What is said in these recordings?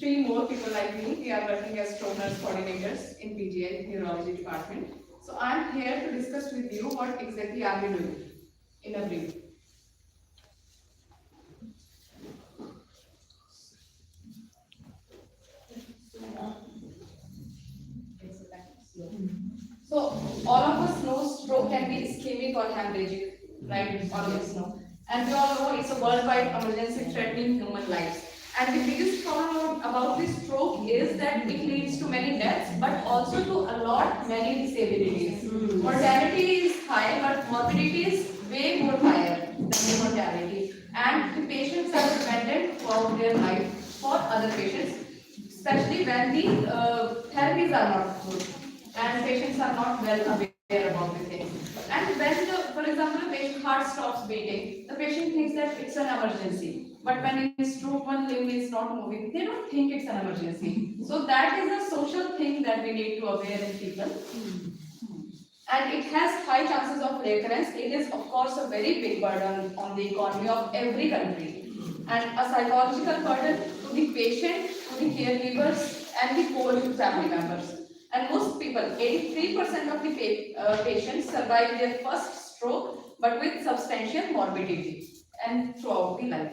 three more people like me. We are working as stroke nurse coordinators in PGI Neurology Department. So I'm here to discuss with you what exactly are we doing in a brief. So all of us know stroke can be ischemic or hemorrhagic, right? All of us know. And we all know it's a worldwide emergency threatening human lives. And the biggest problem about this stroke is that it leads to many deaths, but also to a lot many disabilities. Mortality is high, but morbidity is way more higher than the mortality. And the patients are dependent for their life for other patients, especially when the therapies are not good and patients are not well aware about the thing. And when, for example, a patient heart stops beating, the patient thinks that it's an emergency. But when in stroke one limb is not moving, they don't think it's an emergency. So that is a social thing that we need to aware in people. And it has high chances of recurrence. It is, of course, a very big burden on the economy of every country. And a psychological burden to the patient, to the caregivers, and the whole family members. And most people, 83% of the patients survive their first stroke, but with substantial morbidity and throughout the life.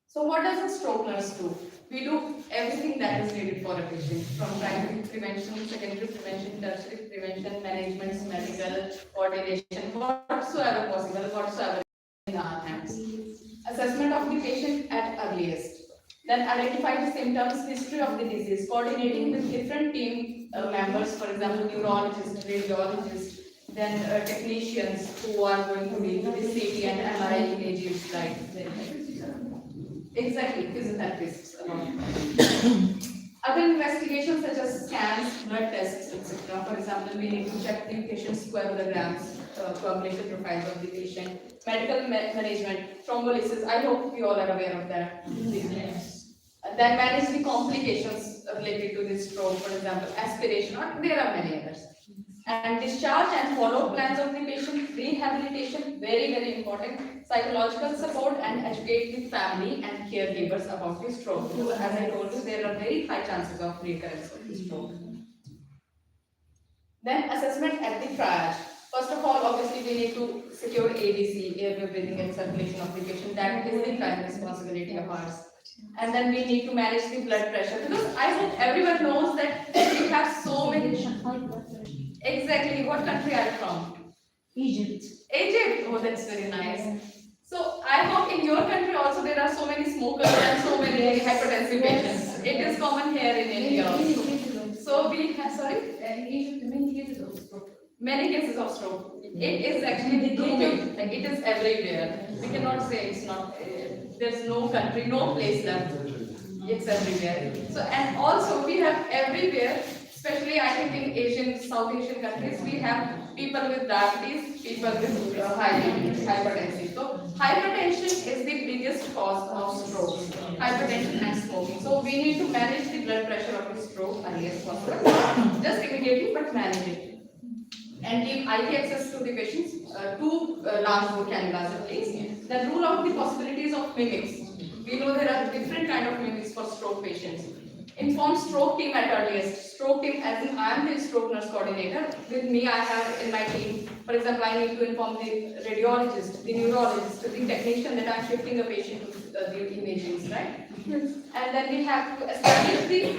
So what does a stroke nurse do? We do everything that is needed for a patient, from primary prevention, secondary prevention, tertiary prevention, management, medical, coordination, whatsoever possible, whatsoever in our hands. Assessment of the patient at earliest. Then identify the symptoms, history of the disease, coordinating with different team members, for example, neurologists, radiologists, then technicians who are going to deal with the CT and MRI images, right? Exactly, physiotherapists. Other investigations such as scans, blood tests, etc. For example, we need to check the patient's coagulograms, coagulation profiles of the patient, medical management, thrombolysis. I hope you all are aware of that. Yes. Then manage the complications related to this stroke, for example, aspiration, or there are many others. And discharge and follow plans of the patient, rehabilitation, very, very important, psychological support, and educate the family and caregivers about the stroke. So as I told you, there are very high chances of recurrence of the stroke. Then assessment at the triage. First of all, obviously, we need to secure ABC, airway breathing and circulation of the patient. That is the prime responsibility of ours. And then we need to manage the blood pressure, because I hope everyone knows that we have so many. Exactly. What country are you from? Egypt. Egypt. Oh, that's very nice. Yeah. So I hope in your country also there are so many smokers and so many hypertensive patients. It is common here in India also. So we have, sorry? In Egypt, many cases of stroke. Many cases of stroke. It is actually booming. Like it is everywhere. We cannot say it's not. There's no country, no place left. It's everywhere. So and also we have everywhere. Especially, I think in Asian, South Asian countries, we have people with diabetes, people with hypertension. So, hypertension is the biggest cause of stroke. Hypertension and smoking. So, we need to manage the blood pressure of the stroke early as possible. Just immediately, but manage it. And give IV access to the patients, two large bore cannulas at least. Then rule out the possibilities of mimics. We know there are different kind of mimics for stroke patients. Inform stroke team at earliest. Stroke team, as in I am the stroke nurse coordinator. With me, I have in my team, for example, I need to inform the radiologist, the neurologist, the technician that I am shifting a patient to the imaging, right? And then we have to establish the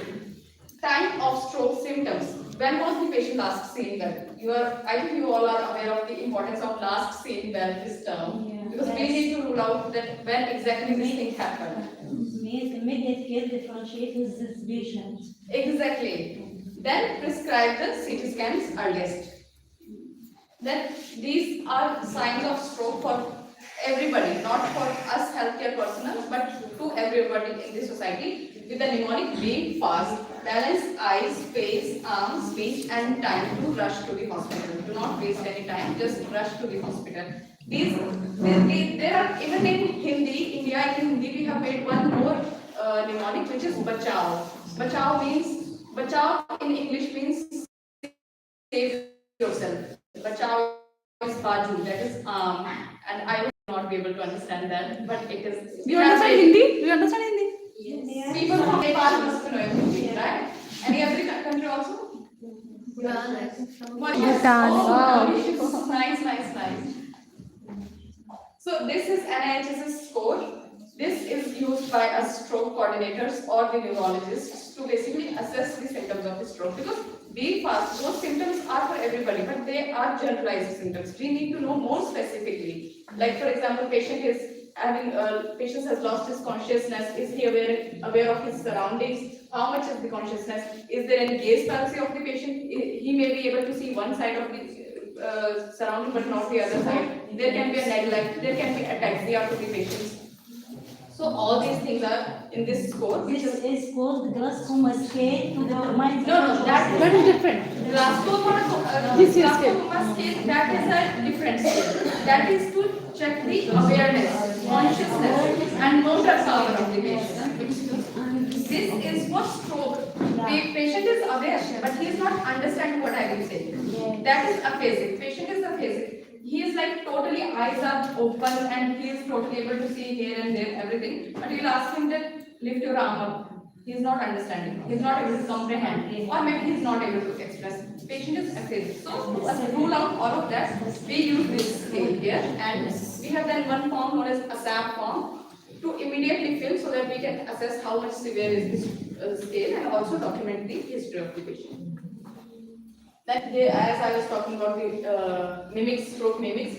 time of stroke symptoms. When was the patient last seen well? I think you all are aware of the importance of last seen well, this term. Yeah. Because we need to rule out that when exactly this thing happened. Immediate care differentiate with this patient. Exactly. Then prescribe the CT scans earliest. Then these are signs of stroke for everybody, not for us healthcare personnel, but to everybody in the society. With the mnemonic being fast, balance eyes, face, arms, speech, and time to rush to the hospital. Do not waste any time, just rush to the hospital. There are even in Hindi, India in Hindi, we have made one more mnemonic, which is bachao. Bachao means, bachao in English means save yourself. Bachao is baju, that is arm, and I not be able to understand that, but it is. Do you understand Hindi? Do you understand Hindi? People from Nepal must know everything, right? Any other country also? Bhutan. Oh, Wow. Mauritius. Nice, nice, nice. So this is NIHS's score. This is used by us stroke coordinators or the neurologists to basically assess the symptoms of the stroke, because those symptoms are for everybody, but they are generalized symptoms. We need to know more specifically. Like for example, patient has lost his consciousness. Is he aware of his surroundings? How much is the consciousness? Is there any gaze palsy of the patient? He may be able to see one side of the surrounding but not the other side. There can be a neglect. There can be ataxia to the patients. So all these things are in this score, which This is is called glaucoma scale to determine. no, that That is different. Glasgow This is scale, that is a different scale. That is to check the awareness, consciousness, and motor power of the patient. This is for stroke. The patient is aware, but he is not understanding what I will say. That is aphasic. Patient is aphasic. He is like totally eyes are open and he is totally able to see here and there everything. But you will ask him to lift your arm up. He is not understanding. He is not able to comprehend, or maybe he is not able to express. Patient is aphasic. So to rule out all of that, we use this scale here, and we have then one form known as a SAP form to immediately fill so that we can assess how much severe is this scale and also document the history of the patient. That as I was talking about the mimics, stroke mimics,